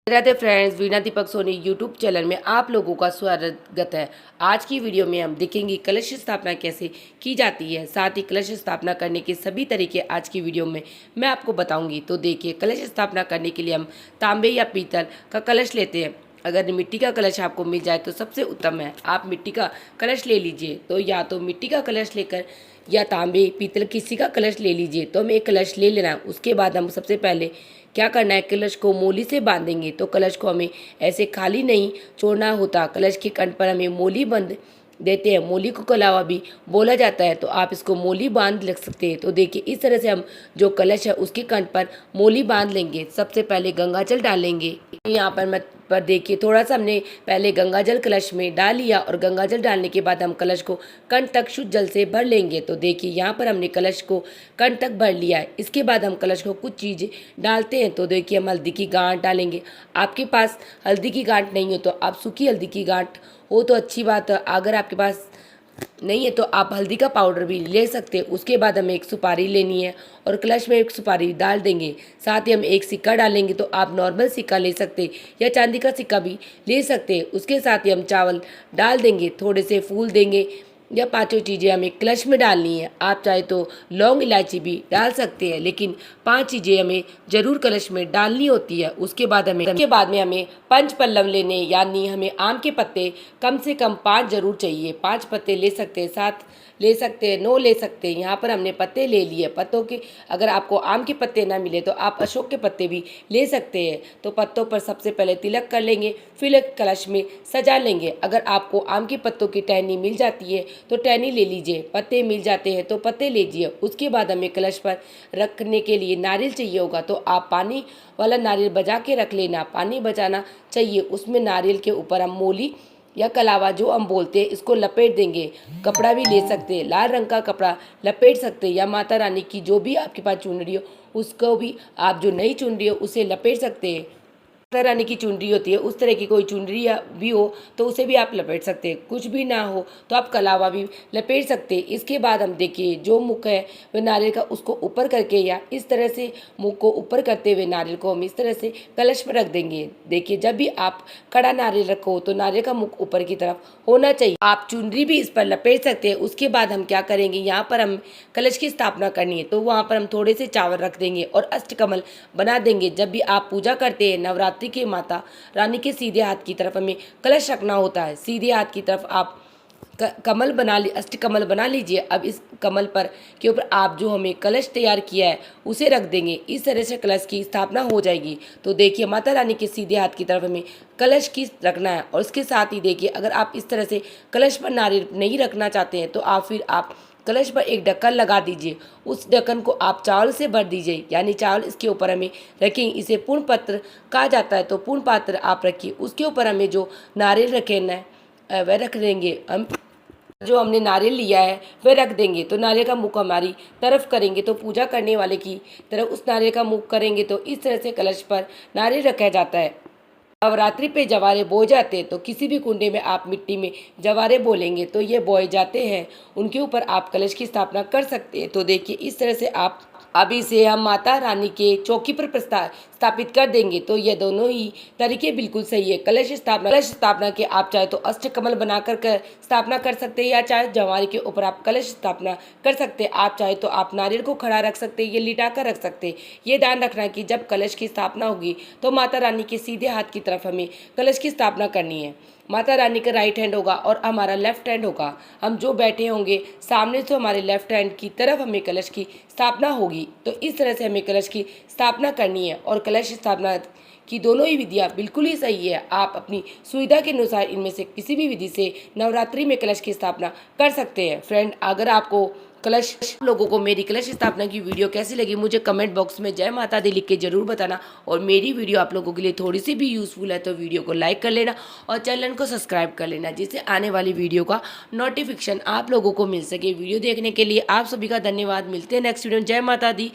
Radhe friends, वीणा Deepak Soni YouTube channel में आप लोगों का स्वागत है। आज की वीडियो में हम देखेंगे कलश स्थापना कैसे की जाती है, साथ ही कलश स्थापना करने के सभी तरीके आज की वीडियो में मैं आपको बताऊंगी। तो देखिए, कलश स्थापना करने के लिए हम तांबे या पीतल का कलश लेते हैं। अगर मिट्टी का कलश आपको मिल जाए तो सबसे उत्तम है, आप मिट्टी का कलश ले लीजिए। तो या तो मिट्टी का कलश लेकर या तांबे पीतल किसी का कलश ले लीजिए। तो हमें एक कलश ले लेना है। उसके बाद हम सबसे पहले क्या करना है, कलश को मोली से बांधेंगे। तो कलश को हमें ऐसे खाली नहीं छोड़ना होता, कलश के कंठ पर हमें मोली बंध देते हैं। मोली को कलावा भी बोला जाता है, तो आप इसको मोली बांध लग सकते हैं। तो देखिए, इस तरह से हम जो कलश है उसके कंठ पर मोली बांध लेंगे। सबसे पहले गंगाजल डालेंगे। यहाँ पर देखिए, थोड़ा सा हमने पहले गंगाजल कलश में डाल लिया और गंगाजल डालने के बाद हम कलश को कंठ तक शुद्ध जल से भर लेंगे। तो देखिए, यहाँ पर हमने कलश को कंठ तक भर लिया है। इसके बाद हम कलश को कुछ चीज़ें डालते हैं। तो देखिए, हम हल्दी की गांठ डालेंगे। आपके पास हल्दी की गांठ नहीं हो तो आप सूखी हल्दी की गांठ हो तो अच्छी बात है। अगर आपके पास नहीं है तो आप हल्दी का पाउडर भी ले सकते हैं। उसके बाद हमें एक सुपारी लेनी है और कलश में एक सुपारी डाल देंगे। साथ ही हम एक सिक्का डालेंगे। तो आप नॉर्मल सिक्का ले सकते हैं या चांदी का सिक्का भी ले सकते हैं। उसके साथ ही हम चावल डाल देंगे, थोड़े से फूल देंगे। यह पांचों चीज़ें हमें कलश में डालनी है। आप चाहे तो लौंग इलायची भी डाल सकते हैं, लेकिन 5 चीज़ें हमें जरूर कलश में डालनी होती है। उसके बाद में हमें पंच पल्लव लेने, यानी हमें आम के पत्ते कम से कम 5 जरूर चाहिए। 5 पत्ते ले सकते हैं, 7 ले सकते हैं, 9 ले सकते हैं। यहाँ पर हमने पत्ते ले लिए। पत्तों के अगर आपको आम के पत्ते ना मिले तो आप अशोक के पत्ते भी ले सकते हैं। तो पत्तों पर सबसे पहले तिलक कर लेंगे, फिर एक कलश में सजा लेंगे। अगर आपको आम के पत्तों की टहनी मिल जाती है तो टहनी ले लीजिए, पत्ते मिल जाते हैं तो पत्ते लीजिए। उसके बाद हमें कलश पर रखने के लिए नारियल चाहिए होगा, तो आप पानी वाला नारियल बजा के रख लेना। पानी बचाना चाहिए, उसमें नारियल के ऊपर हम मोली या कलावा जो हम बोलते हैं इसको लपेट देंगे। कपड़ा भी ले सकते हैं, लाल रंग का कपड़ा लपेट सकते हैं, या माता रानी की जो भी आपके पास चुनरी हो उसको भी आप, जो नई चुनरी हो उसे लपेट सकते हैं। माता रानी की चुनरी होती है उस तरह की कोई चुनरी या भी हो तो उसे भी आप लपेट सकते हैं। कुछ भी ना हो तो आप कलावा भी लपेट सकते हैं। इसके बाद हम देखिए, जो मुख है वह नारियल का, उसको ऊपर करके या इस तरह से मुख को ऊपर करते हुए नारियल को हम इस तरह से कलश पर रख देंगे। देखिए, जब भी आप कड़ा नारियल रखो तो नारियल का मुख ऊपर की तरफ होना चाहिए। आप चुनरी भी इस पर लपेट सकते हैं। उसके बाद हम क्या करेंगे, यहाँ पर हम कलश की स्थापना करनी है, तो वहाँ पर हम थोड़े से चावल रख देंगे और अष्टकमल बना देंगे। जब भी आप पूजा करते हैं नवरात्रि के माता रानी के सीधे हाथ की तरफ हमें कलश रखना होता है। सीधे हाथ की तरफ आप कमल बना ली, अष्टकमल बना लीजिए। अब इस कमल पर के ऊपर आप जो हमें कलश तैयार किया है उसे रख देंगे। इस तरह से कलश की स्थापना हो जाएगी। तो देखिए, माता रानी के सीधे हाथ की तरफ हमें कलश की रखना है। और इसके साथ ही देखिए, अगर आप इस तरह से कलश पर नारियल नहीं रखना चाहते हैं तो आप कलश पर एक ढक्कन लगा दीजिए। उस ढक्कन को आप चावल से भर दीजिए, यानी चावल इसके ऊपर हमें रखें। इसे पूर्ण पत्र कहा जाता है, तो पूर्ण पात्र आप रखिए। उसके ऊपर हमें जो नारियल रखे ना वह रख देंगे। हम जो हमने नारियल लिया है वह रख देंगे। तो नारियल का मुख हमारी तरफ करेंगे, तो पूजा करने वाले की तरफ उस नारियल का मुख करेंगे। तो इस तरह से कलश पर नारियल रखा जाता है। नवरात्रि पे जवारे बोए जाते हैं, तो किसी भी कुंडे में आप मिट्टी में जवारे बोलेंगे तो ये बोए जाते हैं, उनके ऊपर आप कलश की स्थापना कर सकते हैं। तो देखिए, इस तरह से आप अभी से हम माता रानी के चौकी पर स्थापित कर देंगे। तो ये दोनों ही तरीके बिल्कुल सही है। कलश स्थापना के आप चाहे तो अष्टकमल बनाकर स्थापना कर सकते हैं, या चाहे जवारे के ऊपर आप कलश स्थापना कर सकते हैं। आप चाहे तो आप नारियल को खड़ा रख सकते हैं, ये लिटा कर रख सकते हैं। ये ध्यान रखना कि जब कलश की स्थापना होगी तो माता रानी के सीधे हाथ की तरफ हमें कलश की स्थापना करनी है। माता रानी का राइट हैंड होगा और हमारा लेफ्ट हैंड होगा। हम जो बैठे होंगे सामने से हमारे लेफ्ट हैंड की तरफ हमें कलश की स्थापना होगी। तो इस तरह से हमें कलश की स्थापना करनी है। और कलश स्थापना की दोनों ही विधियाँ बिल्कुल ही सही है। आप अपनी सुविधा के अनुसार इनमें से किसी भी विधि से नवरात्रि में कलश की स्थापना कर सकते हैं। फ्रेंड, अगर आपको लोगों को मेरी कलश स्थापना की वीडियो कैसी लगी मुझे कमेंट बॉक्स में जय माता दी लिख के जरूर बताना। और मेरी वीडियो आप लोगों के लिए थोड़ी सी भी यूजफुल है तो वीडियो को लाइक कर लेना और चैनल को सब्सक्राइब कर लेना, जिससे आने वाली वीडियो का नोटिफिकेशन आप लोगों को मिल सके। वीडियो देखने के लिए आप सभी का धन्यवाद। मिलते हैं नेक्स्ट वीडियो में। जय माता दी।